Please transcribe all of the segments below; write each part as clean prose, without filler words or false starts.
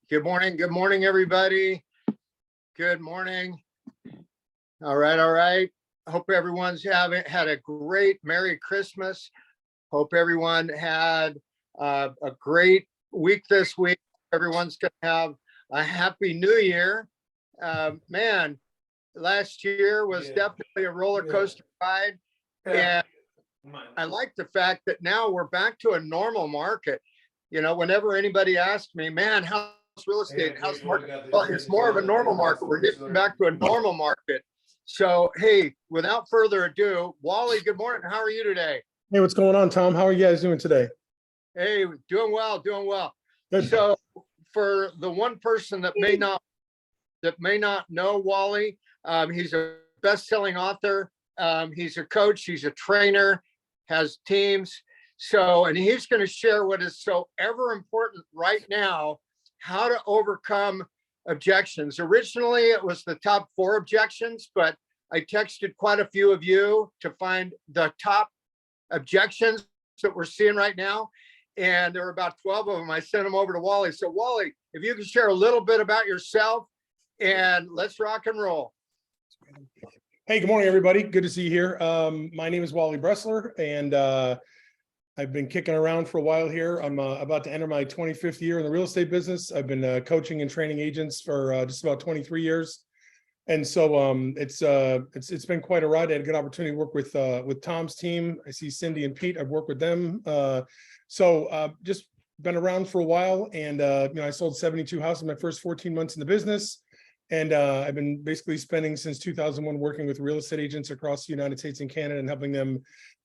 Good morning. Good morning, everybody. Good morning. All right. All right. Hope everyone's had a great Merry Christmas. Hope everyone had a great week this week. Everyone's going to have a Happy New Year. Man, last year was definitely a roller coaster ride. And I like the fact that now we're back to a normal market. You know, whenever anybody asks me, man, how's real estate? How's market? Well, it's more of a normal market. We're getting back to a normal market. So, hey, without further ado, Wally, good morning. How are you today? Hey, what's going on, Tom? How are you guys doing today? Hey, doing well, doing well. Good. So, for the one person that may not know Wally, he's a best-selling author. He's a coach. He's a trainer. Has teams. So, and he's going to share what is so ever important right now, how to overcome objections. Originally, it was the top 4 objections, but I texted quite a few of you to find the top objections that we're seeing right now. And there were about 12 of them. I sent them over to Wally. So Wally, if you can share a little bit about yourself and let's rock and roll. Hey, good morning, everybody. Good to see you here. My name is Wally Bressler, and I've been kicking around for a while here. I'm about to enter my 25th year in the real estate business. I've been coaching and training agents for just about 23 years. And so it's been quite a ride. I had a good opportunity to work with Tom's team. I see Cindy and Pete. I've worked with them. Just been around for a while, and I sold 72 houses in my first 14 months in the business. And I've been basically spending since 2001 working with real estate agents across the United States and Canada and helping them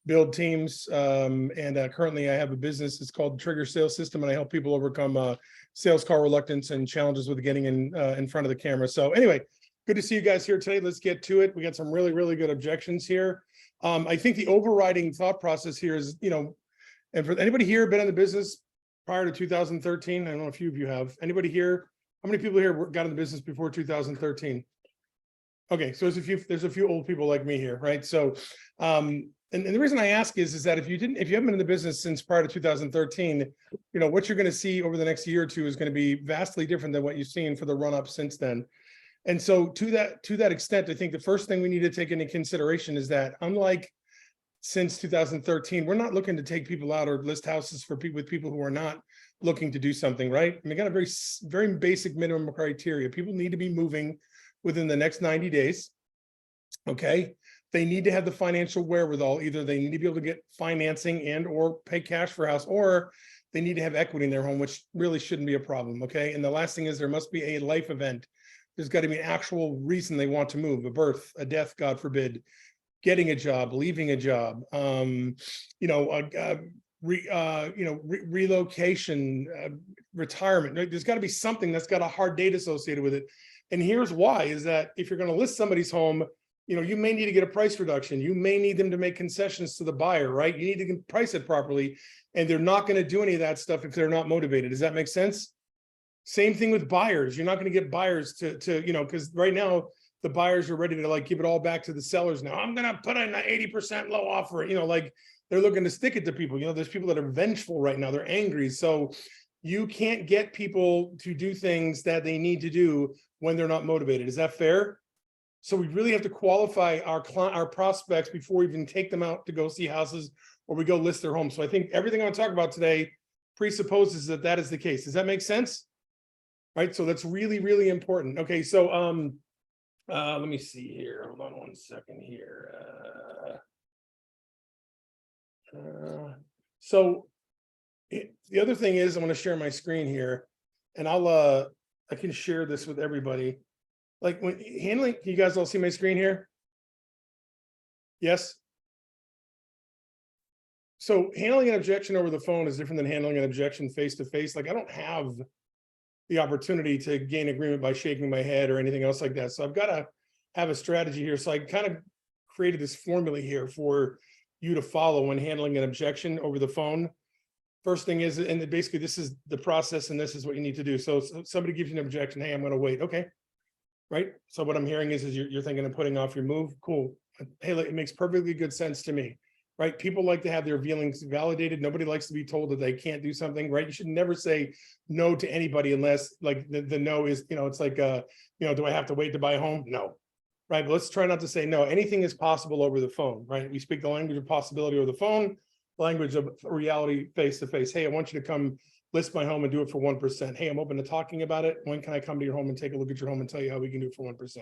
build teams. Currently I have a business. It's called Trigger Sales System, and I help people overcome sales call reluctance and challenges with getting in front of the camera. So anyway, good to see you guys here today. Let's get to it. We got some really, really good objections here. I think the overriding thought process here is, and for anybody here been in the business prior to 2013, I don't know if a few of you have. Anybody here? How many people here got in the business before 2013? Okay, so there's a few old people like me here, right? So, and the reason I ask is that if you haven't been in the business since prior to 2013, what you're going to see over the next year or two is going to be vastly different than what you've seen for the run up since then. And so to that extent, I think the first thing we need to take into consideration is that unlike since 2013, we're not looking to take people out or list houses with people who are not looking to do something, right? I mean, got a very, very basic minimum criteria. People need to be moving within the next 90 days. Okay. They need to have the financial wherewithal. Either they need to be able to get financing and or pay cash for a house, or they need to have equity in their home, which really shouldn't be a problem. Okay. And the last thing is there must be a life event. There's got to be an actual reason they want to move, a birth, a death, God forbid, getting a job, leaving a job, relocation, retirement. There's got to be something that's got a hard date associated with it. And here's why, is that if you're going to list somebody's home, you may need to get a price reduction. You may need them to make concessions to the buyer, right? You need to price it properly. And they're not going to do any of that stuff if they're not motivated. Does that make sense? Same thing with buyers. You're not going to get buyers to because right now the buyers are ready to give it all back to the sellers. Now I'm going to put in an 80% low offer, they're looking to stick it to people. There's people that are vengeful right now. They're angry. So you can't get people to do things that they need to do when they're not motivated. Is that fair? So we really have to qualify our prospects before we even take them out to go see houses or we go list their home. So I think everything I'm going to talk about today presupposes that is the case. Does that make sense? Right. So that's really, really important. Okay. So let me see here. Hold on one second here. The other thing is I'm going to share my screen here, and I can share this with everybody. Like when handling, can you guys all see my screen here? Yes. So handling an objection over the phone is different than handling an objection face to face. Like I don't have the opportunity to gain agreement by shaking my head or anything else like that. So I've got to have a strategy here. So I kind of created this formula here for you to follow when handling an objection over the phone. First thing is, and basically this is the process and this is what you need to do. So somebody gives you an objection. Hey, I'm going to wait. Okay. Right. So what I'm hearing is you're thinking of putting off your move. Cool. Hey, it makes perfectly good sense to me. right? People like to have their feelings validated. Nobody likes to be told that they can't do something, right? You should never say no to anybody unless like the no is, it's like, do I have to wait to buy a home? No, right? But let's try not to say no. Anything is possible over the phone, right? We speak the language of possibility over the phone, language of reality face to face. Hey, I want you to come list my home and do it for 1%. Hey, I'm open to talking about it. When can I come to your home and take a look at your home and tell you how we can do it for 1%?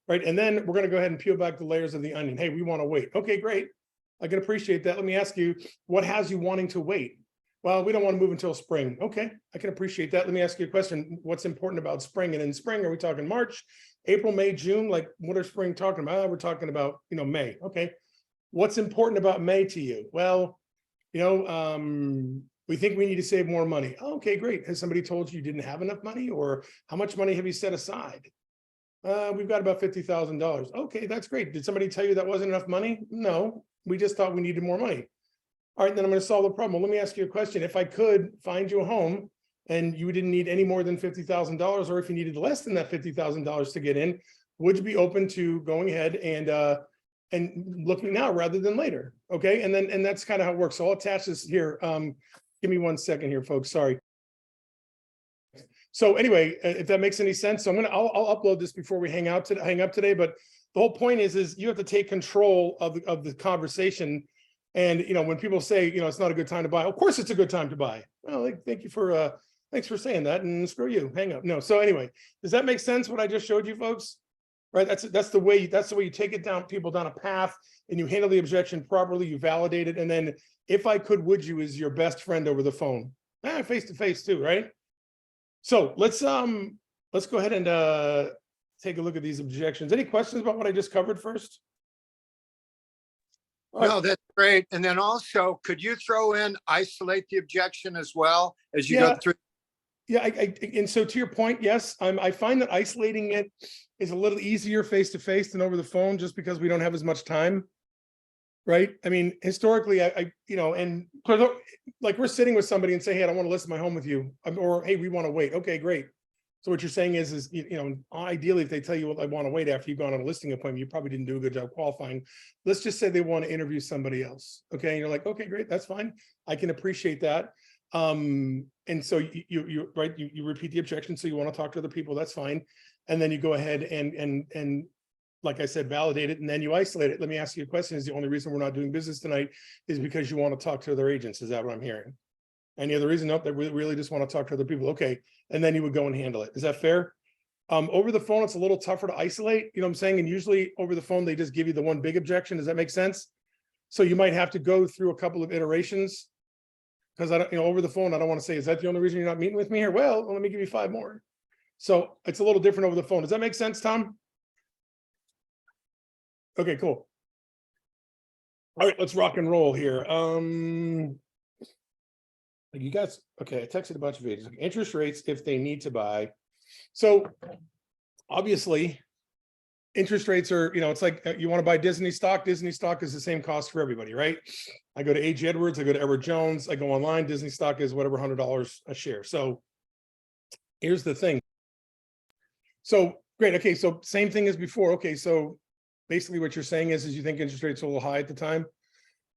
Right. And then we're going to go ahead and peel back the layers of the onion. Hey, we want to wait. Okay, great. I can appreciate that. Let me ask you, what has you wanting to wait? Well, we don't want to move until spring. Okay, I can appreciate that. Let me ask you a question. What's important about spring? And in spring, are we talking March, April, May, June? Like, what are spring talking about? We're talking about, May. Okay. What's important about May to you? Well, we think we need to save more money. Okay, great. Has somebody told you didn't have enough money, or how much money have you set aside? We've got about $50,000. Okay, that's great. Did somebody tell you that wasn't enough money? No, we just thought we needed more money. All right, then I'm going to solve the problem. Well, let me ask you a question. If I could find you a home and you didn't need any more than $50,000, or if you needed less than that $50,000 to get in, would you be open to going ahead and looking now rather than later? Okay, and that's kind of how it works. So I'll attach this here. Give me 1 second here, folks. Sorry. So anyway, if that makes any sense, so I'll upload this before we hang up today. But the whole point is you have to take control of the conversation. And when people say it's not a good time to buy, of course it's a good time to buy. Well, thank you for thanks for saying that, and screw you, hang up. No. So anyway, does that make sense what I just showed you, folks? Right? That's the way you take it down, people down a path, and you handle the objection properly. You validate it, and then if I could, would you is your best friend over the phone, face to face too, right? So let's go ahead and take a look at these objections. Any questions about what I just covered first? No, that's great. And then also, could you throw in isolate the objection as well as you go through? Yeah, and so to your point, yes, I find that isolating it is a little easier face to face than over the phone, just because we don't have as much time. Right. I mean, historically, and like we're sitting with somebody and say, hey, I don't want to list my home with you, or hey, we want to wait. Okay, great. So what you're saying is ideally, if they tell you, well, I want to wait after you've gone on a listing appointment, you probably didn't do a good job qualifying. Let's just say they want to interview somebody else. Okay. And you're like, okay, great. That's fine. I can appreciate that. And so you repeat the objection. So you want to talk to other people. That's fine. And then you go ahead and like I said, validate it, and then you isolate it. Let me ask you a question. Is the only reason we're not doing business tonight is because you want to talk to other agents? Is that what I'm hearing? Any other reason? Nope, they really just want to talk to other people. Okay. And then you would go and handle it. Is that fair? Over the phone, it's a little tougher to isolate, you know what I'm saying? And usually over the phone, they just give you the one big objection. Does that make sense? So you might have to go through a couple of iterations, because I don't, over the phone, I don't want to say, is that the only reason you're not meeting with me here? Well, let me give you 5 more. So it's a little different over the phone. Does that make sense, Tom? Okay, cool. All right, let's rock and roll here. You guys, okay, I texted a bunch of agents. Interest rates if they need to buy. So obviously, interest rates are, it's like you want to buy Disney stock. Disney stock is the same cost for everybody, right? I go to A.J. Edwards, I go to Edward Jones, I go online. Disney stock is whatever, $100 a share. So here's the thing. So great. Okay, so same thing as before. Okay, so basically what you're saying is you think interest rates are a little high at the time.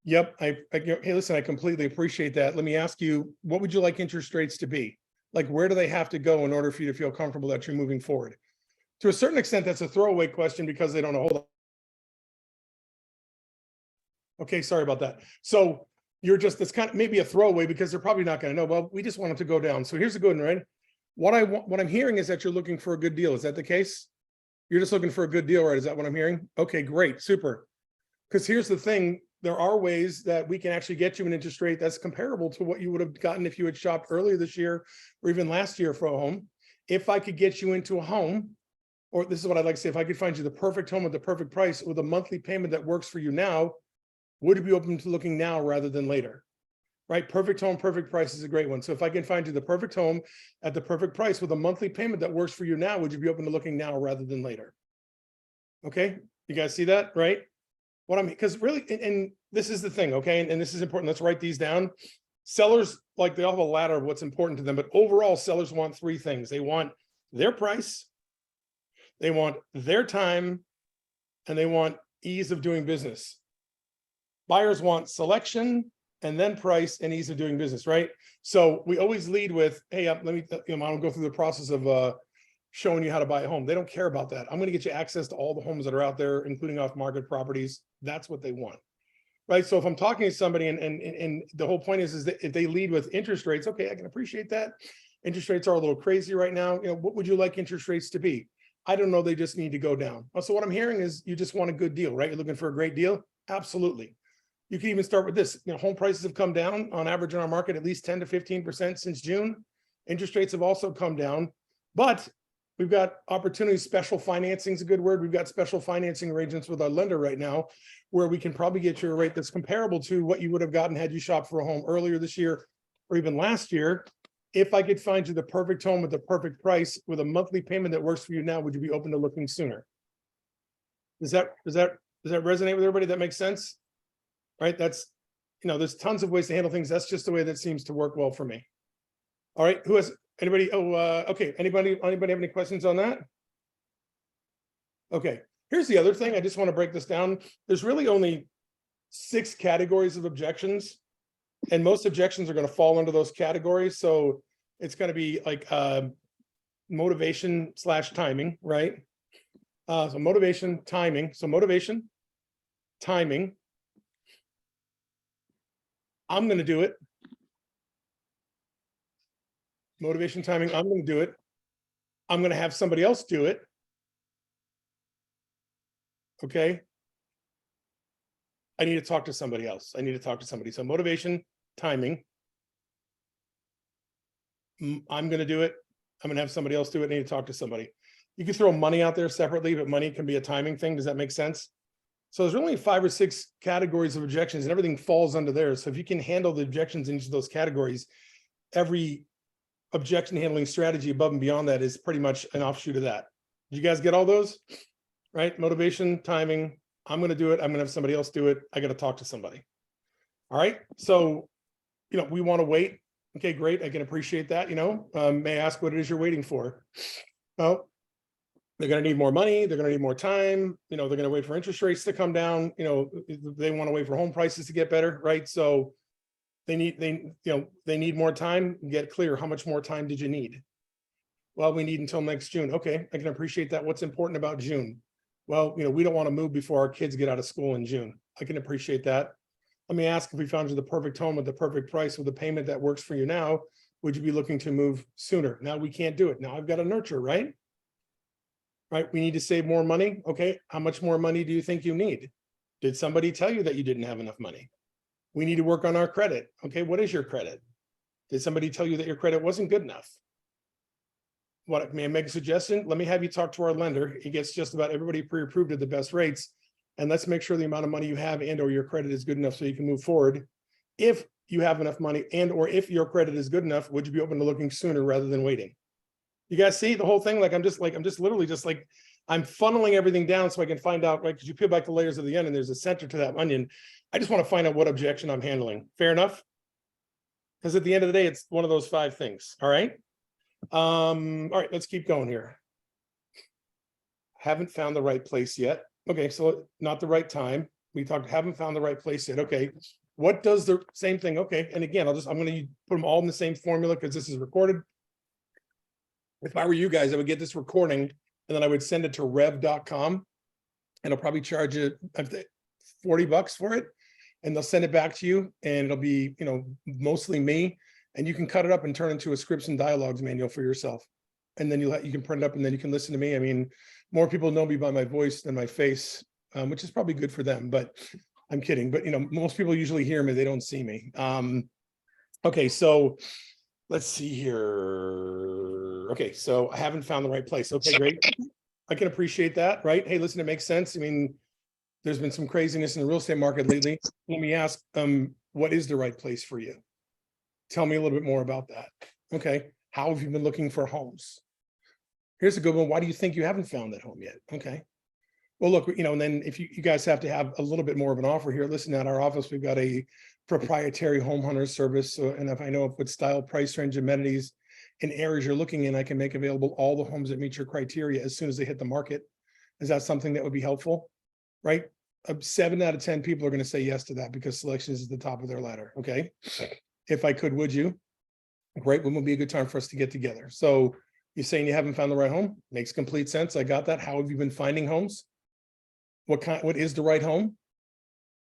Yep. Hey, listen, I completely appreciate that. Let me ask you, what would you like interest rates to be? Like, where do they have to go in order for you to feel comfortable that you're moving forward? To a certain extent, that's a throwaway question because they don't know. Hold on. Okay, sorry about that. So it's kind of maybe a throwaway because they're probably not going to know. Well, we just want it to go down. So here's the good one, right? What I'm hearing is that you're looking for a good deal. Is that the case? You're just looking for a good deal, right? Is that what I'm hearing? Okay, great, super. Because here's the thing. There are ways that we can actually get you an interest rate that's comparable to what you would have gotten if you had shopped earlier this year or even last year for a home. If I could get you into a home, or this is what I'd like to say, if I could find you the perfect home at the perfect price with a monthly payment that works for you now, would you be open to looking now rather than later? Right? Perfect home, perfect price is a great one. So if I can find you the perfect home at the perfect price with a monthly payment that works for you now, would you be open to looking now rather than later? Okay, you guys see that, right? Because really, and this is the thing, okay, and this is important. Let's write these down. Sellers, like, they all have a ladder of what's important to them, but overall, sellers want 3 things. They want their price, they want their time, and they want ease of doing business. Buyers want selection and then price and ease of doing business, right? So we always lead with, hey, let me, I'll go through the process of showing you how to buy a home. They don't care about that. I'm going to get you access to all the homes that are out there, including off-market properties. That's what they want, right? So if I'm talking to somebody and the whole point is that if they lead with interest rates, okay, I can appreciate that. Interest rates are a little crazy right now. What would you like interest rates to be? I don't know. They just need to go down. So what I'm hearing is you just want a good deal, right? You're looking for a great deal. Absolutely. You can even start with this. Home prices have come down on average in our market at least 10 to 15% since June. Interest rates have also come down, but we've got opportunities. Special financing is a good word. We've got special financing arrangements with our lender right now, where we can probably get you a rate that's comparable to what you would have gotten had you shopped for a home earlier this year or even last year. If I could find you the perfect home with the perfect price with a monthly payment that works for you now, would you be open to looking sooner? Does that resonate with everybody? That makes sense? Right? That's, there's tons of ways to handle things. That's just the way that seems to work well for me. All right. Who has anybody? Okay. Anybody have any questions on that? Okay. Here's the other thing. I just want to break this down. There's really only 6 categories of objections, and most objections are going to fall into those categories. So it's going to be like motivation / timing, right? So motivation, timing. So motivation, timing. I'm going to do it. Motivation, timing. I'm going to do it. I'm going to have somebody else do it. Okay. I need to talk to somebody else. I need to talk to somebody. So motivation, timing. I'm going to do it. I'm going to have somebody else do it. I need to talk to somebody. You can throw money out there separately, but money can be a timing thing. Does that make sense? So there's only 5 or 6 categories of objections, and everything falls under there. So if you can handle the objections in each of those categories, every objection handling strategy above and beyond that is pretty much an offshoot of that. Did you guys get all those? Right? Motivation, timing. I'm going to do it. I'm going to have somebody else do it. I got to talk to somebody. All right. So, we want to wait. Okay, great. I can appreciate that. May I ask what it is you're waiting for? Well, they're going to need more money. They're going to need more time. They're going to wait for interest rates to come down. They want to wait for home prices to get better, right? So they need more time. Get clear. How much more time did you need? Well, we need until next June. Okay, I can appreciate that. What's important about June? Well, we don't want to move before our kids get out of school in June. I can appreciate that. Let me ask, if we found you the perfect home with the perfect price with a payment that works for you now, would you be looking to move sooner? Now we can't do it. Now I've got to nurture, right? Right. We need to save more money. Okay. How much more money do you think you need? Did somebody tell you that you didn't have enough money? We need to work on our credit. Okay. What is your credit? Did somebody tell you that your credit wasn't good enough? What, may I make a suggestion? Let me have you talk to our lender. He gets just about everybody pre-approved at the best rates. And let's make sure the amount of money you have and or your credit is good enough so you can move forward. If you have enough money and or if your credit is good enough, would you be open to looking sooner rather than waiting? You guys see the whole thing? I'm just literally I'm funneling everything down so I can find out, right? Because you peel back the layers of the onion, there's a center to that onion. I just want to find out what objection I'm handling. Fair enough? Because at the end of the day, it's one of those 5 things. All right. All right, let's keep going here. Haven't found the right place yet. Okay, so not the right time. We haven't found the right place yet. Okay. What does the same thing? Okay. And again, I'm going to put them all in the same formula because this is recorded. If I were you guys, I would get this recording and then I would send it to rev.com and I'll probably charge you $40 for it. And they'll send it back to you and it'll be, mostly me, and you can cut it up and turn it into a scripts and dialogues manual for yourself. And then you can print it up and then you can listen to me. I mean, more people know me by my voice than my face, which is probably good for them, but I'm kidding. But, most people usually hear me. They don't see me. Okay. So let's see here. Okay. So I haven't found the right place. Okay, great. I can appreciate that, right? Hey, listen, it makes sense. I mean, there's been some craziness in the real estate market lately. Let me ask, what is the right place for you? Tell me a little bit more about that. Okay. How have you been looking for homes? Here's a good one. Why do you think you haven't found that home yet? Okay. Well, look, and then if you guys have to have a little bit more of an offer here, listen, at our office, we've got a proprietary home hunter service. So, and if I know what style, price range, amenities, and areas you're looking in, I can make available all the homes that meet your criteria as soon as they hit the market. Is that something that would be helpful? Right? 7 out of 10 people are going to say yes to that because selections is the top of their ladder. Okay. If I could, would you? Great. When would be a good time for us to get together? So you're saying you haven't found the right home? Makes complete sense. I got that. How have you been finding homes? What is the right home?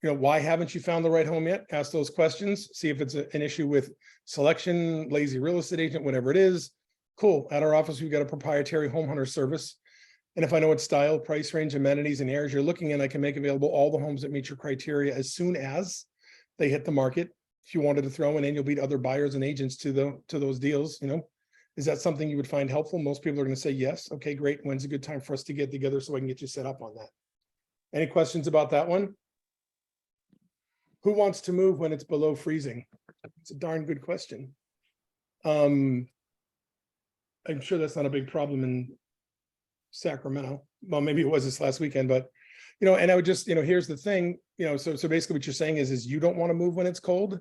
Why haven't you found the right home yet? Ask those questions. See if it's an issue with selection, lazy real estate agent, whatever it is. Cool. At our office, we've got a proprietary home hunter service. And if I know what style, price range, amenities, and areas you're looking at, I can make available all the homes that meet your criteria as soon as they hit the market. If you wanted to throw in you'll beat other buyers and agents to those deals, is that something you would find helpful? Most people are going to say yes. Okay, great. When's a good time for us to get together so I can get you set up on that? Any questions about that one? Who wants to move when it's below freezing? It's a darn good question. I'm sure that's not a big problem in Sacramento. Well, maybe it was this last weekend, but and I would just, here's the thing, so basically what you're saying is you don't want to move when it's cold.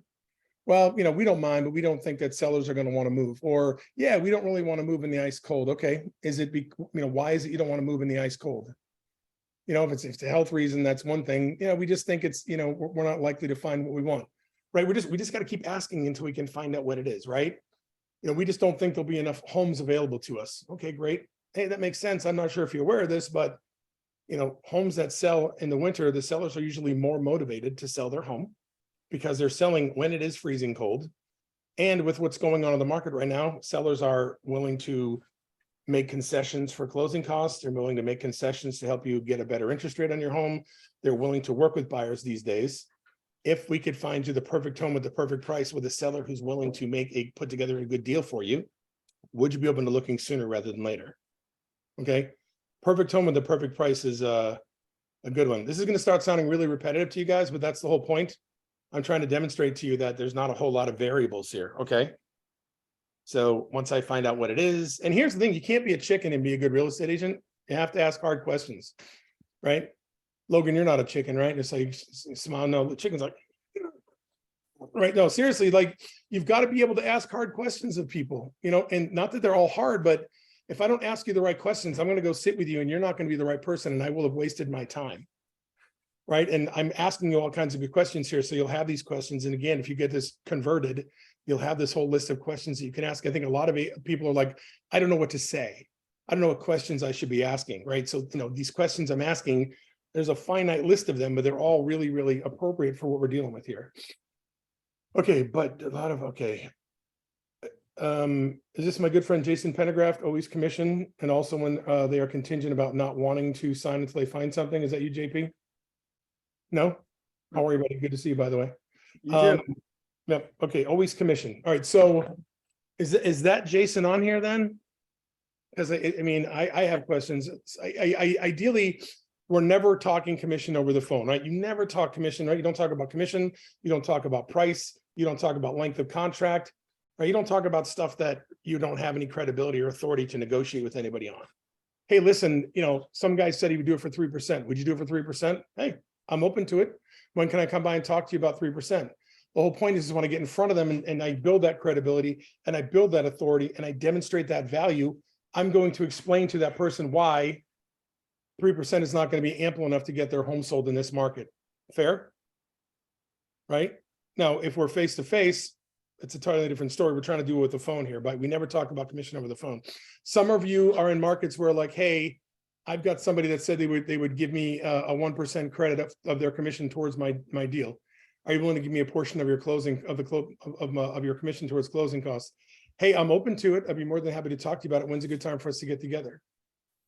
Well, we don't mind, but we don't think that sellers are going to want to move. Or, yeah, we don't really want to move in the ice cold. Okay. Is it, why is it you don't want to move in the ice cold? If it's a health reason, that's one thing. We just think it's, we're not likely to find what we want, right? We just got to keep asking until we can find out what it is, right? We just don't think there'll be enough homes available to us. Okay, great. Hey, that makes sense. I'm not sure if you're aware of this, but homes that sell in the winter, the sellers are usually more motivated to sell their home because they're selling when it is freezing cold. And with what's going on in the market right now, sellers are willing to make concessions for closing costs. They're willing to make concessions to help you get a better interest rate on your home. They're willing to work with buyers these days. If we could find you the perfect home with the perfect price with a seller who's willing to put together a good deal for you, would you be open to looking sooner rather than later? Okay. Perfect home with the perfect price is a good one. This is going to start sounding really repetitive to you guys, but that's the whole point. I'm trying to demonstrate to you that there's not a whole lot of variables here. Okay. So once I find out what it is, and here's the thing, you can't be a chicken and be a good real estate agent. You have to ask hard questions, right? Logan, you're not a chicken, right? It's like, smile. No, the chicken's like, right? No, seriously, like you've got to be able to ask hard questions of people, and not that they're all hard, but if I don't ask you the right questions, I'm going to go sit with you and you're not going to be the right person and I will have wasted my time. Right. And I'm asking you all kinds of good questions here. So you'll have these questions. And again, if you get this converted, you'll have this whole list of questions that you can ask. I think a lot of people are like, I don't know what to say. I don't know what questions I should be asking. Right. So, these questions I'm asking, there's a finite list of them, but they're all really, really appropriate for what we're dealing with here. Okay. But a lot of, okay. Is this my good friend Jason Pendergraft, always commission, and also when they are contingent about not wanting to sign until they find something? Is that you, JP? No? How are you, buddy? Good to see you, by the way. You too. Yep. Okay, always commission. All right, so is that Jason on here then? Because I have questions. Ideally, we're never talking commission over the phone, right? You never talk commission, right? You don't talk about commission, you don't talk about price, you don't talk about length of contract, right? You don't talk about stuff that you don't have any credibility or authority to negotiate with anybody on. Hey, listen, some guy said he would do it for 3%. Would you do it for 3%? Hey, I'm open to it. When can I come by and talk to you about 3%? The whole point is when I get in front of them and I build that credibility and I build that authority and I demonstrate that value, I'm going to explain to that person why 3% is not going to be ample enough to get their home sold in this market. Fair? Right? Now, if we're face to face, it's a totally different story. We're trying to do it with the phone here, but we never talk about commission over the phone. Some of you are in markets where like, hey, I've got somebody that said they would give me a 1% credit of their commission towards my deal. Are you willing to give me a portion of your closing of your commission towards closing costs? Hey, I'm open to it. I'd be more than happy to talk to you about it. When's a good time for us to get together?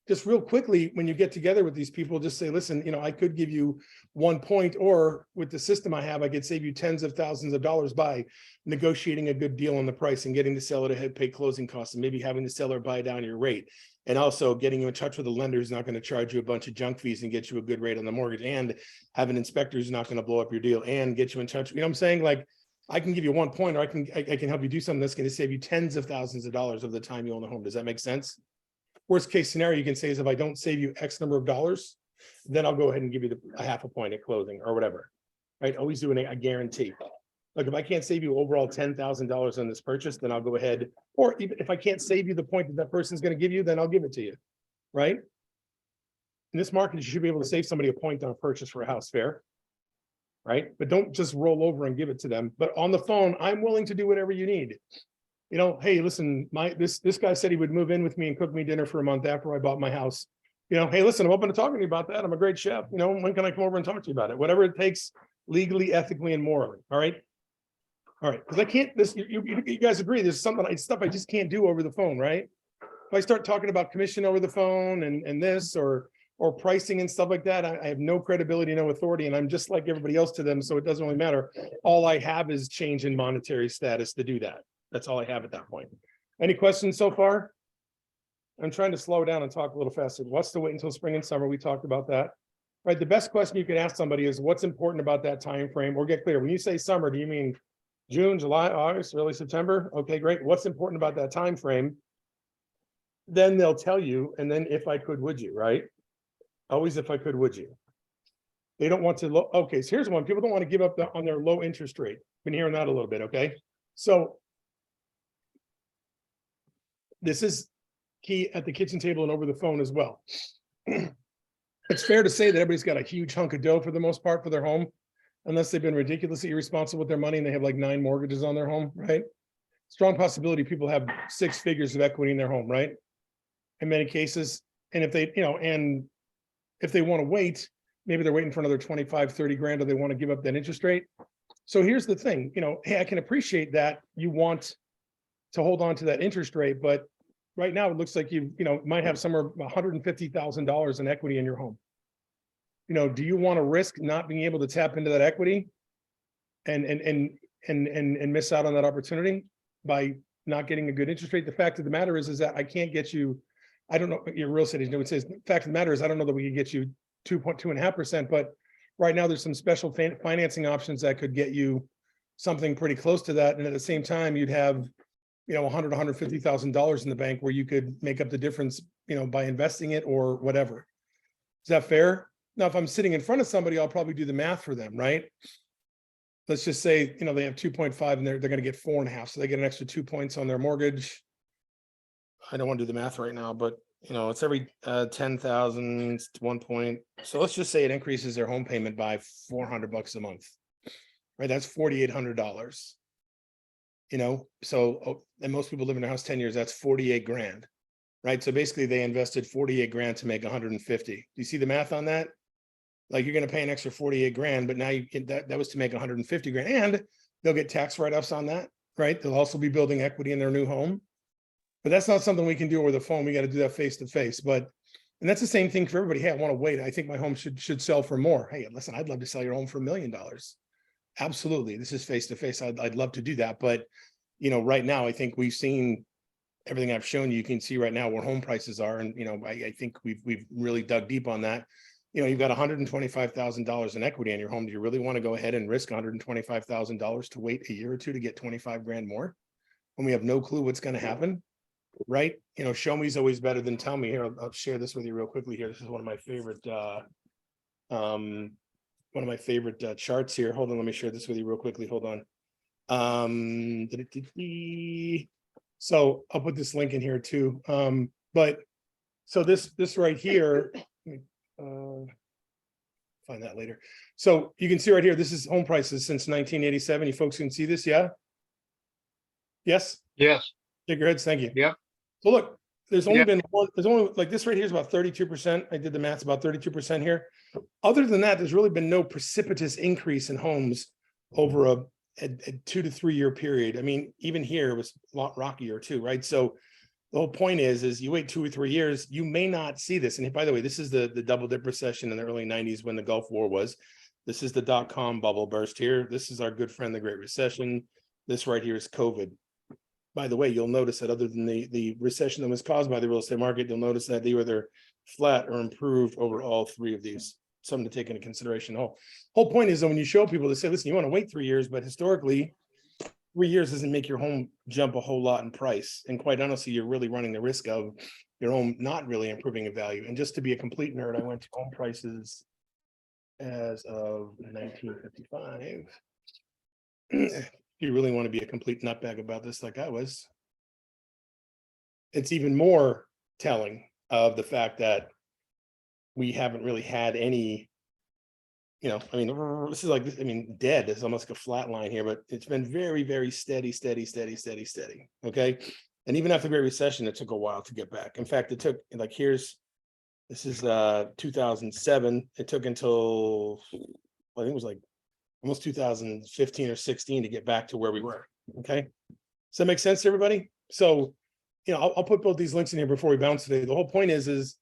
Just real quickly, when you get together with these people, just say, listen, I could give you 1 point, or with the system I have, I could save you tens of thousands of dollars by negotiating a good deal on the price and getting the seller to pay closing costs and maybe having the seller buy down your rate. And also getting you in touch with a lender who's not going to charge you a bunch of junk fees and get you a good rate on the mortgage, and have an inspector who's not going to blow up your deal and get you in touch. What I'm saying? Like, I can give you 1 point, or I can help you do something that's going to save you tens of thousands of dollars of the time you own the home. Does that make sense? Worst case scenario you can say is, if I don't save you X number of dollars, then I'll go ahead and give you a half a point at closing or whatever. Right? Always doing a guarantee. Like if I can't save you overall $10,000 on this purchase, then I'll go ahead. Or even if I can't save you the point that person's going to give you, then I'll give it to you. Right? in this market, you should be able to save somebody a point on a purchase for a house, fair? Right? But don't just roll over and give it to them. But on the phone, I'm willing to do whatever you need. You know, hey, listen, this guy said he would move in with me and cook me dinner for a month after I bought my house. You know, hey, listen, I'm open to talking to you about that. I'm a great chef. You know, when can I come over and talk to you about it? Whatever it takes, legally, ethically, and morally. All right. All right. Because I can't, you guys agree, there's stuff I just can't do over the phone, right? If I start talking about commission over the phone and this or pricing and stuff like that, I have no credibility, no authority, and I'm just like everybody else to them. So it doesn't really matter. All I have is change in monetary status to do that. That's all I have at that point. Any questions so far? I'm trying to slow down and talk a little faster. What's the wait until spring and summer? We talked about that. Right. The best question you can ask somebody is what's important about that time frame, or get clear. When you say summer, do you mean June, July, August, early September? Okay, great. What's important about that time frame? Then they'll tell you, and then if I could, would you, right? Always if I could, would you? They don't want to okay, so here's one. People don't want to give up on their low interest rate. Been hearing that a little bit, okay? So this is key at the kitchen table and over the phone as well. It's fair to say that everybody's got a huge hunk of dough for the most part for their home, unless they've been ridiculously irresponsible with their money and they have like 9 mortgages on their home, right? Strong possibility people have 6 figures of equity in their home, right? In many cases. And if they, you know, and if they want to wait, maybe they're waiting for another 25, 30 grand, or they want to give up that interest rate. So here's the thing, you know, hey, I can appreciate that you want to hold on to that interest rate, but right now it looks like you might have somewhere $150,000 in equity in your home. You know, do you want to risk not being able to tap into that equity and miss out on that opportunity by not getting a good interest rate? The fact of the matter is that I can't get you, I don't know, your real estate agent would say, the fact of the matter is I don't know that we could get you 2.5%, but right now there's some special financing options that could get you something pretty close to that. And at the same time, you'd have, you know, $150,000 in the bank where you could make up the difference, you know, by investing it or whatever. Is that fair? Now, if I'm sitting in front of somebody, I'll probably do the math for them, right? Let's just say, you know, they have 2.5 and they're going to get 4.5. So they get an extra 2 points on their mortgage. I don't want to do the math right now, but you know, it's every 10,000 1 point. So let's just say it increases their home payment by $400 a month, right? That's $4,800. You know, so, and most people live in their house 10 years, that's 48 grand, right? So basically they invested 48 grand to make 150. Do you see the math on that? Like you're going to pay an extra 48 grand, but now you get that was to make 150 grand, and they'll get tax write-offs on that, right? They'll also be building equity in their new home. But that's not something we can do over the phone. We got to do that face to face. But, and that's the same thing for everybody. Hey, I want to wait. I think my home should sell for more. Hey, listen, I'd love to sell your home for $1 million. Absolutely. This is face to face. I'd love to do that. But, you know, right now, I think we've seen everything I've shown you. You can see right now where home prices are. And, you know, I think we've really dug deep on that. You know, you've got $125,000 in equity in your home. Do you really want to go ahead and risk $125,000 to wait a year or two to get 25 grand more when we have no clue what's going to happen? Right? You know, show me is always better than tell me. Here, I'll share this with you real quickly here. This is one of my favorite charts here. Hold on, let me share this with you real quickly. Hold on. So I'll put this link in here too. But so this right here, find that later. So you can see right here, this is home prices since 1987. You folks can see this, yeah? Yes? Yes. Shake your heads, thank you. Yep. So look, there's only been one, there's only like this right here is about 32%. I did the math, about 32% here. Other than that, there's really been no precipitous increase in homes over a 2 to 3 year period. I mean, even here it was a lot rockier too, right? So the whole point is you wait 2 or 3 years, you may not see this. And by the way, this is the double dip recession in the early 90s when the Gulf War was. This is the dot-com bubble burst here. This is our good friend, the Great Recession. This right here is COVID. By the way, you'll notice that other than the recession that was caused by the real estate market, you'll notice that they were either flat or improved over all 3 of these. Something to take into consideration. The whole point is that when you show people, they say, listen, you want to wait 3 years, but historically 3 years doesn't make your home jump a whole lot in price. And quite honestly, you're really running the risk of your home not really improving in value. And just to be a complete nerd, I went to home prices as of 1955. You really want to be a complete nutbag about this like I was. It's even more telling of the fact that we haven't really had any, I mean, this is like, I mean, dead is almost like a flat line here, but it's been very, very steady. Okay. And even after the Great Recession, it took a while to get back. In fact, it took like, this is 2007. It took until, I think it was like almost 2015 or 16 to get back to where we were. Okay. Does that make sense to everybody? So, I'll put both these links in here before we bounce today. The whole point is,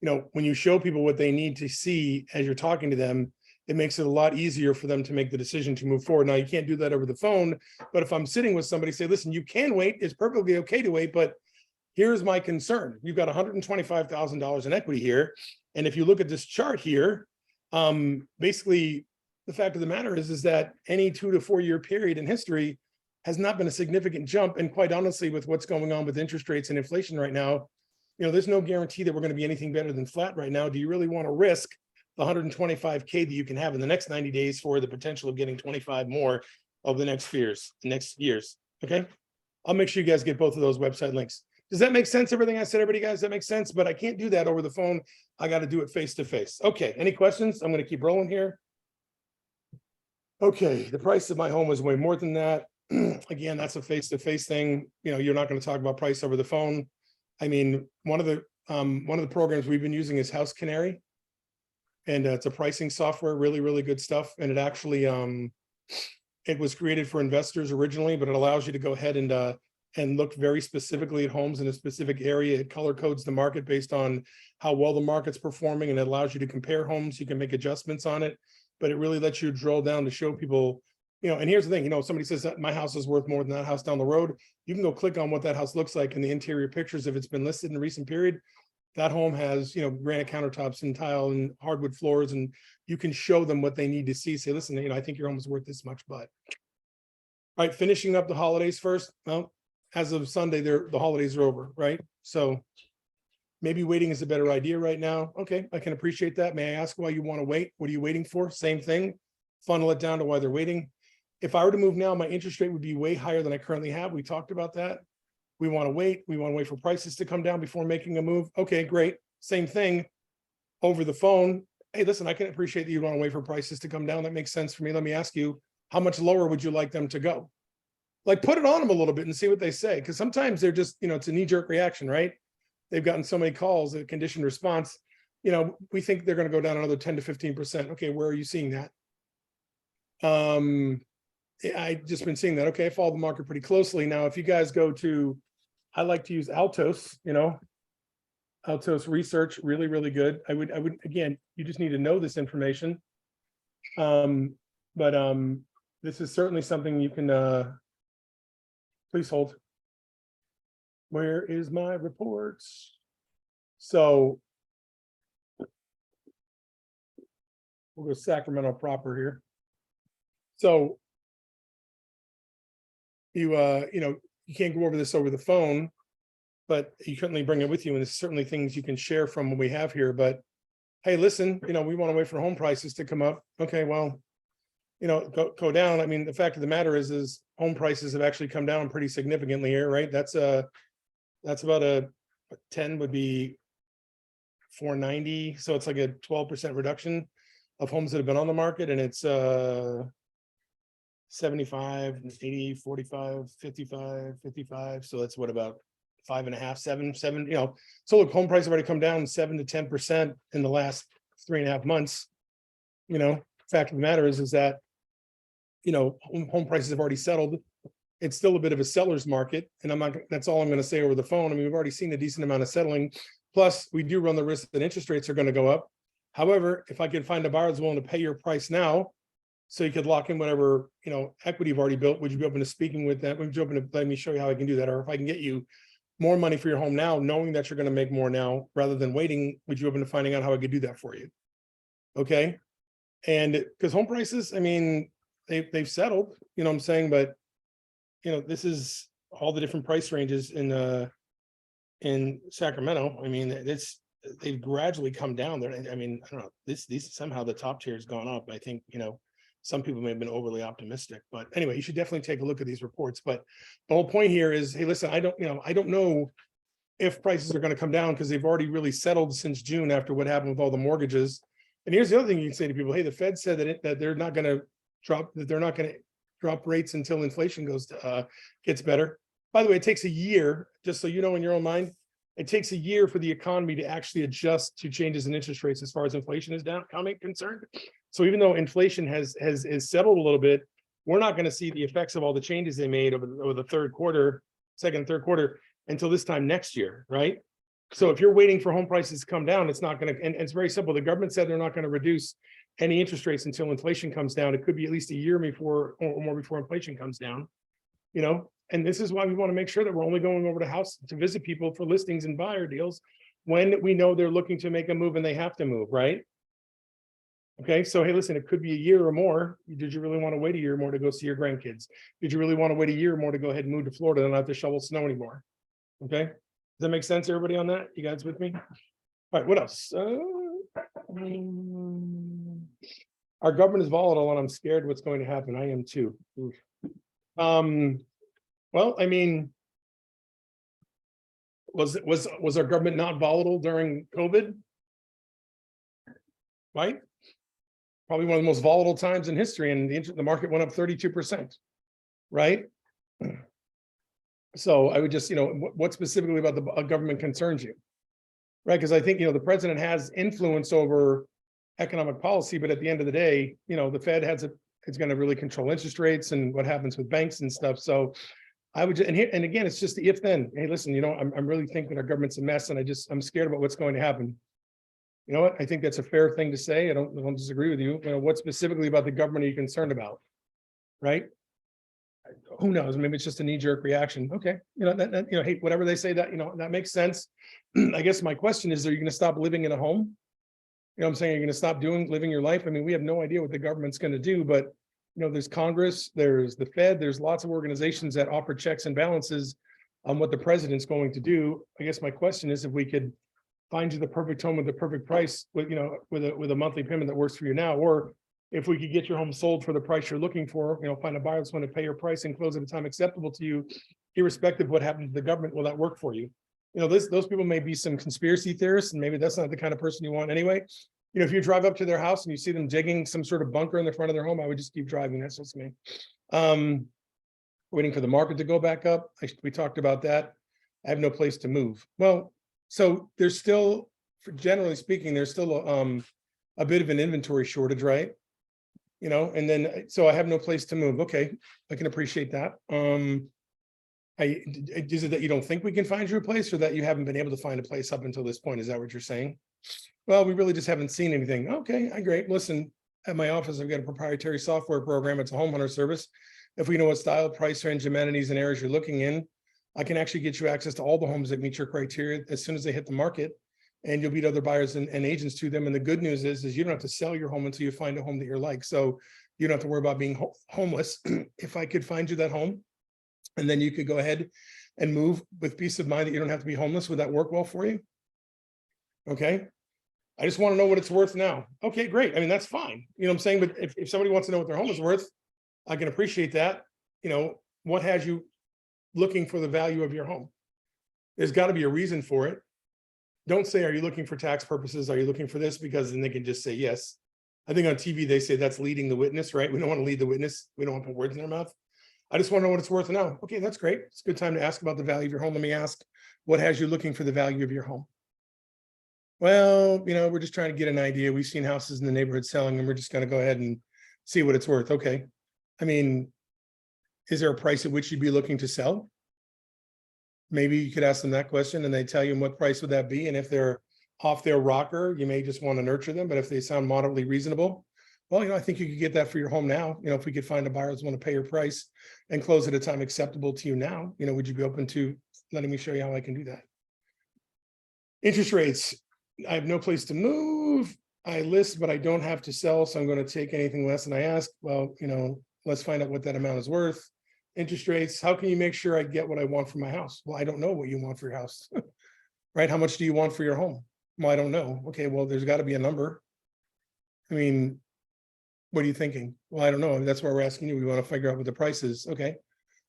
when you show people what they need to see as you're talking to them, it makes it a lot easier for them to make the decision to move forward. Now, you can't do that over the phone, but if I'm sitting with somebody, say, listen, you can wait, it's perfectly okay to wait, but here's my concern. You've got $125,000 in equity here. And if you look at this chart here, basically the fact of the matter is that any 2 to 4 year period in history has not been a significant jump. And quite honestly, with what's going on with interest rates and inflation right now, there's no guarantee that we're going to be anything better than flat right now. Do you really want to risk the 125K that you can have in the next 90 days for the potential of getting 25 more over the next years? Okay. I'll make sure you guys get both of those website links. Does that make sense? Everything I said, everybody, guys, that makes sense, but I can't do that over the phone. I got to do it face to face. Okay. Any questions? I'm going to keep rolling here. Okay. The price of my home was way more than that. Again, that's a face to face thing. You're not going to talk about price over the phone. I mean, one of the programs we've been using is House Canary. And it's a pricing software, really, really good stuff. And it actually, it was created for investors originally, but it allows you to go ahead and look very specifically at homes in a specific area. It color codes the market based on how well the market's performing, and it allows you to compare homes. You can make adjustments on it, but it really lets you drill down to show people, and here's the thing, somebody says that my house is worth more than that house down the road. You can go click on what that house looks like in the interior pictures. If it's been listed in a recent period, that home has, granite countertops and tile and hardwood floors, and you can show them what they need to see. Say, listen, I think your home is worth this much, but. All right, finishing up the holidays first. Well, as of Sunday, the holidays are over, right? So maybe waiting is a better idea right now. Okay, I can appreciate that. May I ask why you want to wait? What are you waiting for? Same thing. Funnel it down to why they're waiting. If I were to move now, my interest rate would be way higher than I currently have. We talked about that. We want to wait. We want to wait for prices to come down before making a move. Okay, great. Same thing over the phone. Hey, listen, I can appreciate that you want to wait for prices to come down. That makes sense for me. Let me ask you, how much lower would you like them to go? Like, put it on them a little bit and see what they say. Because sometimes they're just, it's a knee-jerk reaction, right? They've gotten so many calls, a conditioned response. We think they're going to go down another 10 to 15%. Okay, where are you seeing that? I've just been seeing that. Okay, I follow the market pretty closely. Now, if you guys go to, I like to use Altos, Altos research, really, really good. I would, again, you just need to know this information. But this is certainly something you can, please hold. Where is my reports? So we'll go Sacramento proper here. So you can't go over this over the phone, but you certainly bring it with you. And there's certainly things you can share from what we have here, but hey, listen, we want to wait for home prices to come up. Okay, well, go down. I mean, the fact of the matter is home prices have actually come down pretty significantly here, right? That's about a 10 would be 490. So it's like a 12% reduction of homes that have been on the market. And it's 75, 80, 45, 55, 55. So that's what, about 5.5, 7. So look, home prices have already come down 7 to 10% in the last 3.5 months. Fact of the matter is that, home prices have already settled. It's still a bit of a seller's market. And that's all I'm going to say over the phone. I mean, we've already seen a decent amount of settling. Plus, we do run the risk that interest rates are going to go up. However, if I could find a buyer that's willing to pay your price now, so you could lock in whatever, equity you've already built, would you be open to speaking with that? Would you open to let me show you how I can do that? Or if I can get you more money for your home now, knowing that you're going to make more now rather than waiting, would you open to finding out how I could do that for you? Okay. And because home prices, I mean, they've settled, what I'm saying, but this is all the different price ranges in Sacramento. I mean, they've gradually come down there. I mean, I don't know, these somehow the top tier has gone up. I think, some people may have been overly optimistic, but anyway, you should definitely take a look at these reports. But the whole point here is, hey, listen, I don't know if prices are going to come down, because they've already really settled since June after what happened with all the mortgages. And here's the other thing you can say to people: hey, the Fed said that they're not going to drop rates until inflation gets better. By the way, it takes a year, just so you know in your own mind, it takes a year for the economy to actually adjust to changes in interest rates as far as inflation is concerned. So even though inflation has settled a little bit, we're not going to see the effects of all the changes they made over the second and third quarter until this time next year, right? So if you're waiting for home prices to come down, it's not going to, and it's very simple. The government said they're not going to reduce any interest rates until inflation comes down. It could be at least a year before or more before inflation comes down, you know? And this is why we want to make sure that we're only going over to house to visit people for listings and buyer deals when we know they're looking to make a move and they have to move, right? Okay, so hey, listen, it could be a year or more. Did you really want to wait a year or more to go see your grandkids? Did you really want to wait a year or more to go ahead and move to Florida and not have to shovel snow anymore? Okay, does that make sense, everybody on that? You guys with me? All right, what else? Our government is volatile and I'm scared what's going to happen. I am too. Oof. Well, I mean, was our government not volatile during COVID? Right? Probably one of the most volatile times in history, and the market went up 32%, right? So I would just, what specifically about the government concerns you, right? Because I think, the president has influence over economic policy, but at the end of the day, the Fed it's going to really control interest rates and what happens with banks and stuff. So I would just, and again, it's just the if then. Hey, listen, I'm really thinking our government's a mess, and I'm scared about what's going to happen. You know what? I think that's a fair thing to say. I don't disagree with you. What specifically about the government are you concerned about? Right? Who knows? Maybe it's just a knee-jerk reaction. Okay, hey, whatever they say, that that makes sense. I guess my question is: are you going to stop living in a home? What I'm saying? Are you going to stop living your life? I mean, we have no idea what the government's going to do, but there's Congress, there's the Fed, there's lots of organizations that offer checks and balances on what the president's going to do. I guess my question is if we could find you the perfect home with the perfect price with a monthly payment that works for you now, or if we could get your home sold for the price you're looking for, find a buyer that's going to pay your price and close at a time acceptable to you, irrespective of what happens to the government, will that work for you? Those people may be some conspiracy theorists, and maybe that's not the kind of person you want anyway. If you drive up to their house and you see them digging some sort of bunker in the front of their home, I would just keep driving. That's just me. Waiting for the market to go back up. We talked about that. I have no place to move. Well, so there's still, generally speaking, there's still a bit of an inventory shortage, right? And then, so I have no place to move. Okay, I can appreciate that. Is it that you don't think we can find you a place, or that you haven't been able to find a place up until this point? Is that what you're saying? Well, we really just haven't seen anything. Okay, great. Listen, at my office, I've got a proprietary software program. It's a home hunter service. If we know what style, price range, amenities, and areas you're looking in, I can actually get you access to all the homes that meet your criteria as soon as they hit the market, and you'll beat other buyers and agents to them. And the good news is you don't have to sell your home until you find a home that you like. So you don't have to worry about being homeless. If I could find you that home, and then you could go ahead and move with peace of mind that you don't have to be homeless, would that work well for you? Okay. I just want to know what it's worth now. Okay, great. I mean, that's fine. What I'm saying? But if somebody wants to know what their home is worth, I can appreciate that. What has you looking for the value of your home? There's got to be a reason for it. Don't say, are you looking for tax purposes? Are you looking for this? Because then they can just say yes. I think on TV, they say that's leading the witness, right? We don't want to lead the witness. We don't want to put words in their mouth. I just want to know what it's worth now. Okay, that's great. It's a good time to ask about the value of your home. Let me ask, what has you looking for the value of your home? Well, we're just trying to get an idea. We've seen houses in the neighborhood selling, and we're just going to go ahead and see what it's worth. Okay. I mean, is there a price at which you'd be looking to sell? Maybe you could ask them that question, and they tell you what price would that be. And if they're off their rocker, you may just want to nurture them. But if they sound moderately reasonable, well, I think you could get that for your home now. If we could find a buyer who's want to pay your price and close at a time acceptable to you now, would you be open to letting me show you how I can do that? Interest rates. I have no place to move. I list, but I don't have to sell. So I'm going to take anything less than I ask. Well, let's find out what that amount is worth. Interest rates. How can you make sure I get what I want for my house? Well, I don't know what you want for your house, right? How much do you want for your home? Well, I don't know. Okay, well, there's got to be a number. I mean, what are you thinking? Well, I don't know. That's why we're asking you. We want to figure out what the price is. Okay.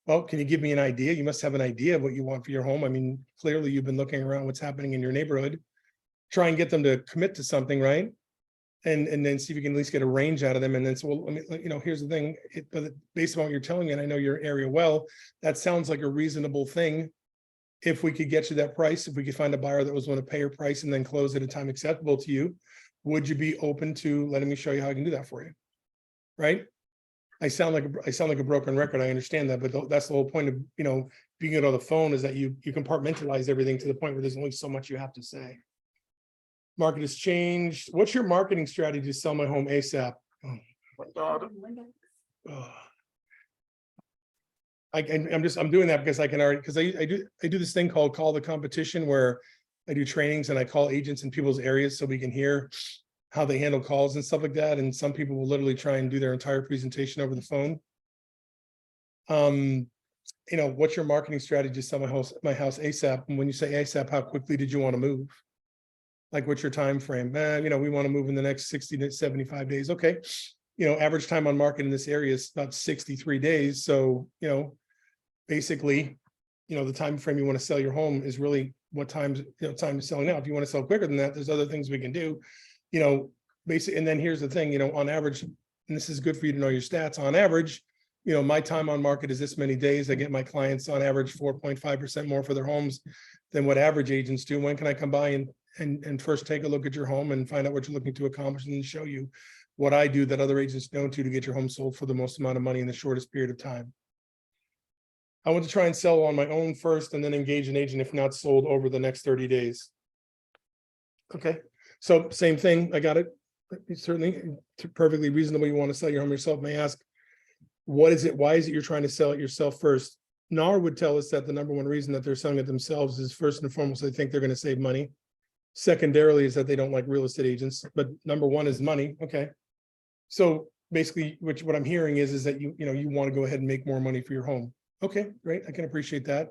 Well, can you give me an idea? You must have an idea of what you want for your home. I mean, clearly you've been looking around what's happening in your neighborhood. Try and get them to commit to something, right? And then see if you can at least get a range out of them. And then so, well, let me, here's the thing, but based on what you're telling me, and I know your area well, that sounds like a reasonable thing. If we could get you that price, if we could find a buyer that was going to pay your price and then close at a time acceptable to you, would you be open to letting me show you how I can do that for you? Right? I sound like a broken record. I understand that, but that's the whole point of, being on the phone is that you compartmentalize everything to the point where there's only so much you have to say. Market has changed. What's your marketing strategy to sell my home ASAP? Oh my God. Oh. I'm doing that because I can already, because I do this thing called Call the Competition, where I do trainings and I call agents in people's areas so we can hear how they handle calls and stuff like that. And some people will literally try and do their entire presentation over the phone. What's your marketing strategy to sell my house ASAP? And when you say ASAP, how quickly did you want to move? Like, what's your time frame? We want to move in the next 60 to 75 days. Okay. Average time on market in this area is about 63 days. So, basically, the time frame you want to sell your home is really what time is selling now. If you want to sell quicker than that, there's other things we can do, basically. And then here's the thing, on average, and this is good for you to know your stats, on average, my time on market is this many days. I get my clients on average 4.5% more for their homes than what average agents do. When can I come by and first take a look at your home and find out what you're looking to accomplish, and then show you what I do that other agents don't do to get your home sold for the most amount of money in the shortest period of time. I want to try and sell on my own first and then engage an agent if not sold over the next 30 days. Okay, so same thing. I got it. Certainly perfectly reasonable. You want to sell your home yourself. May I ask, what is it? Why is it you're trying to sell it yourself first? NAR would tell us that the number one reason that they're selling it themselves is, first and foremost, they think they're going to save money. Secondarily is that they don't like real estate agents, but number one is money. Okay. So basically, what I'm hearing is that you want to go ahead and make more money for your home. Okay, great. I can appreciate that.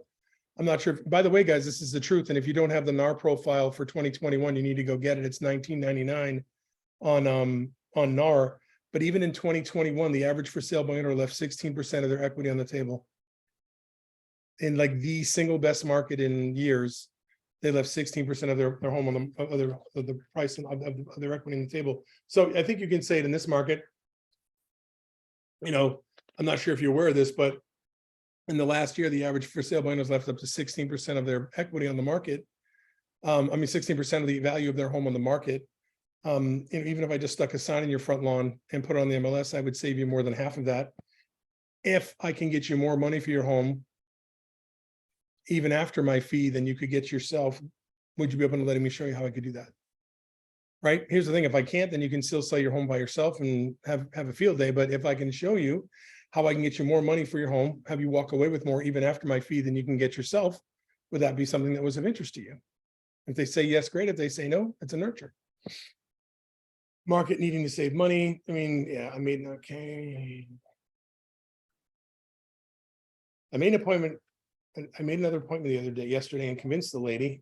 I'm not sure. By the way, guys, this is the truth. And if you don't have the NAR profile for 2021, you need to go get it. It's $19.99 on NAR. But even in 2021, the average for sale by owner left 16% of their equity on the table. In like the single best market in years, they left 16% of their home on the price of their equity on the table. So I think you can say it in this market. I'm not sure if you're aware of this, but in the last year, the average for sale by owners left up to 16% of their equity on the market. 16% of the value of their home on the market. Even if I just stuck a sign in your front lawn and put it on the MLS, I would save you more than half of that. If I can get you more money for your home, even after my fee, than you could get yourself, would you be open to letting me show you how I could do that? Right? Here's the thing. If I can't, then you can still sell your home by yourself and have a field day. But if I can show you how I can get you more money for your home, have you walk away with more even after my fee than you can get yourself, would that be something that was of interest to you? If they say yes, great. If they say no, it's a nurture. Market needing to save money. Okay. I made an appointment. I made another appointment yesterday, and convinced the lady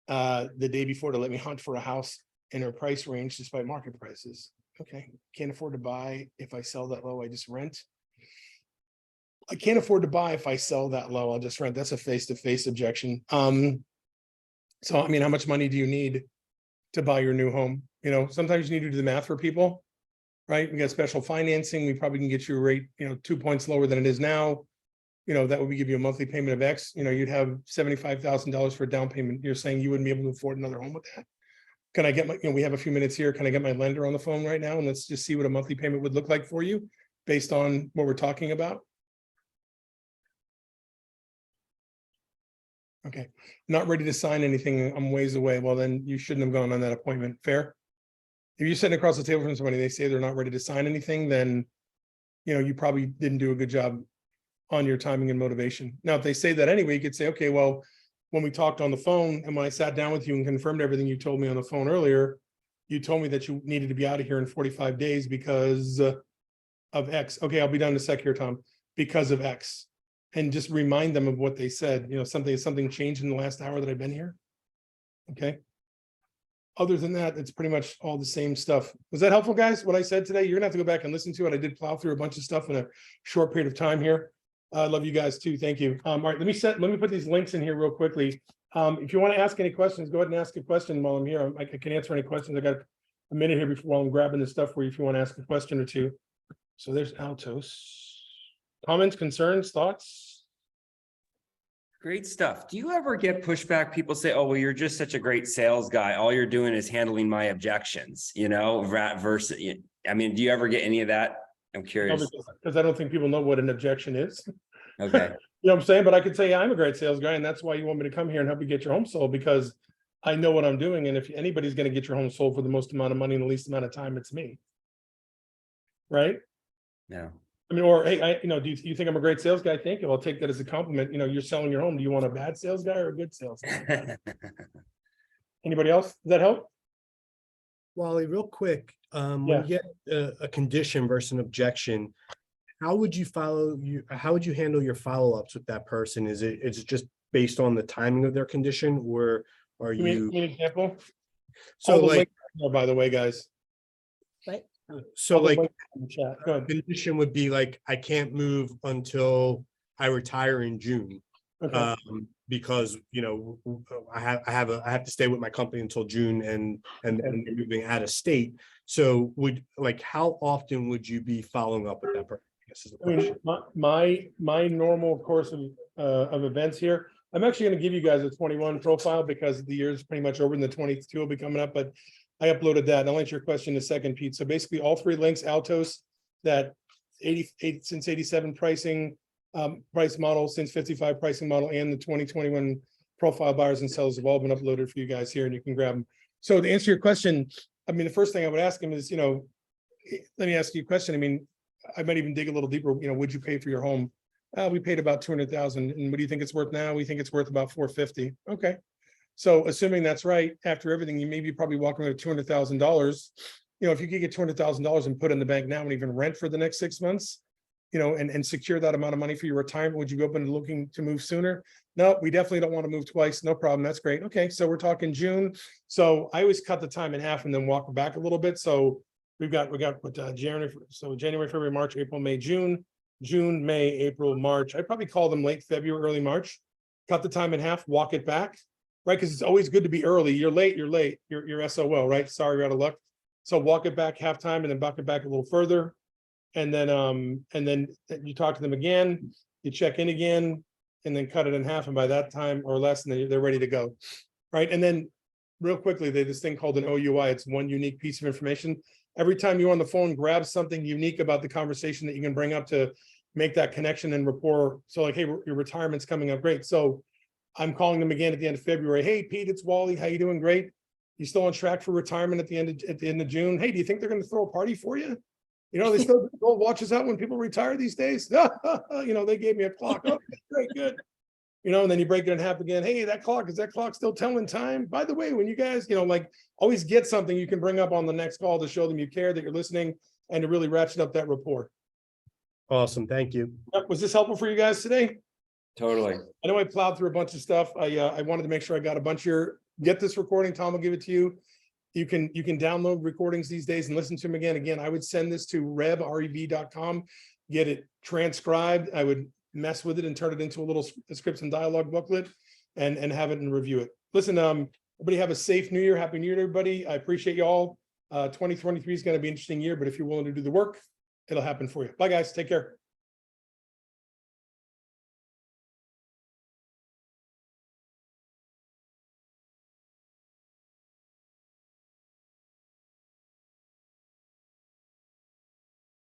the day before to let me hunt for a house in her price range despite market prices. Okay, can't afford to buy. If I sell that low, I just rent. I can't afford to buy. If I sell that low, I'll just rent. That's a face-to-face objection. So how much money do you need to buy your new home? Sometimes you need to do the math for people, right? We got special financing. We probably can get you a rate, 2 points lower than it is now. That would give you a monthly payment of X. You'd have $75,000 for a down payment. You're saying you wouldn't be able to afford another home with that. Can I get my, we have a few minutes here. Can I get my lender on the phone right now? And let's just see what a monthly payment would look like for you based on what we're talking about. Okay. Not ready to sign anything. I'm ways away. Well, then you shouldn't have gone on that appointment. Fair. If you're sitting across the table from somebody, they say they're not ready to sign anything, then, you probably didn't do a good job on your timing and motivation. Now, if they say that anyway, you could say, okay, well, when we talked on the phone and when I sat down with you and confirmed everything you told me on the phone earlier, you told me that you needed to be out of here in 45 days because of X. Okay, I'll be done in a sec here, Tom, because of X. And just remind them of what they said. Something changed in the last hour that I've been here. Okay. Other than that, it's pretty much all the same stuff. Was that helpful, guys? What I said today, you're gonna have to go back and listen to it. I did plow through a bunch of stuff in a short period of time here. I love you guys too. Thank you. All right, let me put these links in here real quickly. If you want to ask any questions, go ahead and ask a question while I'm here. I can answer any questions. I got a minute here before while I'm grabbing this stuff for you if you want to ask a question or two. So there's Altos. Comments, concerns, thoughts? Great stuff. Do you ever get pushback? People say, oh, well, you're just such a great sales guy. All you're doing is handling my objections, versus, I mean, do you ever get any of that? I'm curious. Because I don't think people know what an objection is. Okay. You know what I'm saying? But I could say I'm a great sales guy, and that's why you want me to come here and help you get your home sold, because I know what I'm doing. And if anybody's going to get your home sold for the most amount of money in the least amount of time, it's me. Right? Yeah. I mean, or hey, do you think I'm a great sales guy? Thank you. I'll take that as a compliment. You're selling your home. Do you want a bad sales guy or a good sales guy? Anybody else? Does that help? Wally, real quick, when Yeah. you get a condition versus an objection, how would you handle your follow-ups with that person? Is it just based on the timing of their condition, or are Give me you? an example. So All the like, links are there, by the way, guys. so All the like, links are in the chat. Go ahead. condition would be like, I can't move until I retire in June. Okay. Because I have to stay with my company until June, and they're moving out of state. So how often would you be following up with that person? I guess is the I mean, question. my normal course of events here. I'm actually going to give you guys a 21 profile because the year's pretty much over and the 22 will be coming up. But I uploaded that. And I'll answer your question in a second, Pete. So basically, all three links: Altos, that 88 since 87 pricing. Price model since 55 pricing model, and the 2021 profile buyers and sellers have all been uploaded for you guys here, and you can grab them. So to answer your question, I mean, the first thing I would ask him is, let me ask you a question. I mean, I might even dig a little deeper. Would you pay for your home? We paid about 200,000, and what do you think it's worth now? We think it's worth about 450. Okay, so assuming that's right, after everything, you maybe probably walk away with $200,000. If you could get $200,000 and put in the bank now and even rent for the next 6 months. And secure that amount of money for your retirement, would you be open to looking to move sooner? No, we definitely don't want to move twice. No problem. That's great. Okay, so we're talking June. So I always cut the time in half and then walk back a little bit. So we got what January, February, March, April, May, June, May, April, March. I'd probably call them late February, early March. Cut the time in half, walk it back, right? Because it's always good to be early. You're late. You're SOL, right? Sorry, you're out of luck. So walk it back half time and then walk it back a little further. And then you talk to them again, you check in again, and then cut it in half. And by that time or less, and they're ready to go. Right. And then real quickly, they have this thing called an OUI. It's one unique piece of information. Every time you're on the phone, grab something unique about the conversation that you can bring up to make that connection and rapport. So like, hey, your retirement's coming up. Great. So I'm calling them again at the end of February. Hey, Pete, it's Wally. How you doing? Great. You still on track for retirement at the end of June? Hey, do you think they're going to throw a party for you? They still gold watches out when people retire these days. They gave me a clock. Oh, great, good. And then you break it in half again. Hey, is that clock still telling time? By the way, when you guys, always get something you can bring up on the next call to show them you care, that you're listening, and to really ratchet up that rapport. Awesome. Thank you. Was this helpful for you guys today? Totally. I know I plowed through a bunch of stuff. I wanted to make sure I got a bunch here. Get this recording. Tom will give it to you. You can download recordings these days and listen to them again. Again, I would send this to rev.com, get it transcribed. I would mess with it and turn it into a little scripts and dialogue booklet and have it and review it. Listen, everybody have a safe New Year. Happy New Year to everybody. I appreciate you all. 2023 is going to be an interesting year, but if you're willing to do the work, it'll happen for you. Bye, guys. Take care.